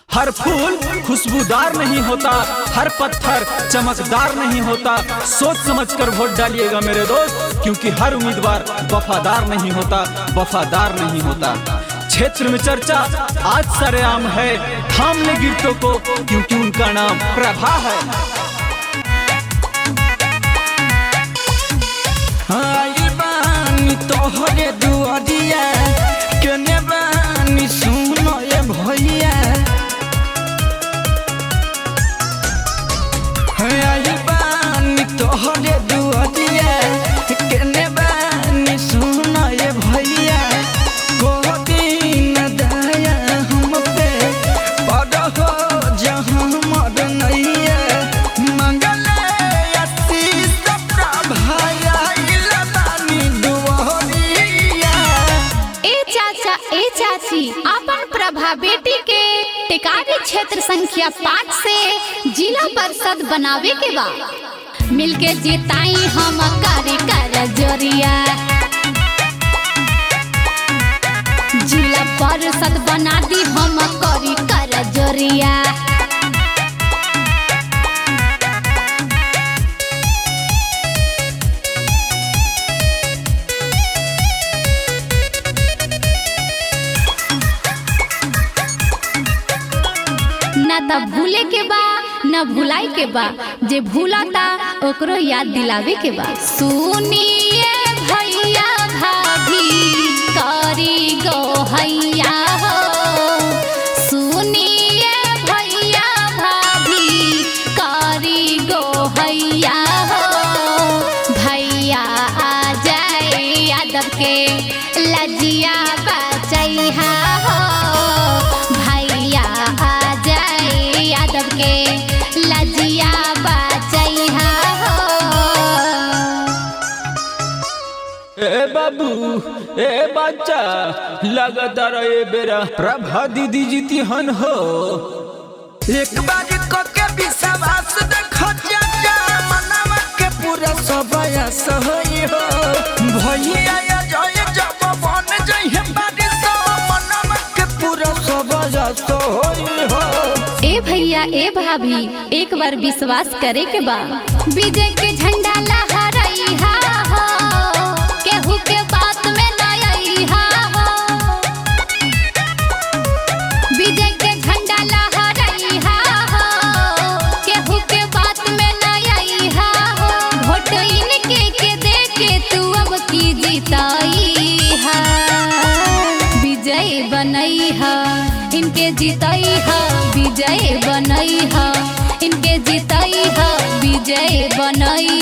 हर फूल खुशबूदार नहीं होता, हर पत्थर चमकदार नहीं होता। सोच समझकर वोट डालिएगा मेरे दोस्त, क्योंकि हर उम्मीदवार वफादार नहीं होता, वफादार नहीं होता। क्षेत्र में चर्चा आज सरेआम है, थाम ले गिरतों को क्योंकि उनका नाम प्रभा है। तोहरे दुआरिया केने बानी सुनो ये भैया, आई बानी तोहरे दुआरिया केने बानी सुनो ये भैया। कोई न दया हम पे पर हो जहाँ मर नैया, मंगले आशीष प्रभाया ए चाची अपन प्रभा बेटी के टिकारी क्षेत्र संख्या 5 से जिला परिषद बनावे के बा। मिलके जिताई हम करी कर जोरिया, जिला परिषद बना दी हम करी कर जोरिया। न त भूले के बा न भुलाई के बा, जे भूलाता ओकरो याद दिलावे के बा। सुनिए भैया भाभी करी गो हैया हो, सुनिए भैया भाभी करी गो हैया हो। भैया आ जाए यादव के लजिया बचैहा हो, यादव के लजिया बचैहा हो। ए बाबू ए बच्चा लगता रहे बेरा प्रभा दीदी जीती हन हो। एक बार को के विश्वास देखो चाचा, मनवा के पूरा सबयास होई हो। भैया जय जब बन जइहे बारिश, मनवा के पूरा सबयास होई हो। ए भैया ए भाभी एक बार विश्वास करे के बा। विजय के झंडा लहराइहा हो, केहू के बात में न आइहा हो। विजय के झंडा लहराइहा हो, केहू के बात में न आइहा हो। वोट इनके के दे के तू अब की जीताइहा, विजय बनैहा इनके जीताइहा, विजय बनैहा इनके जीताइहा, विजय बनैहा।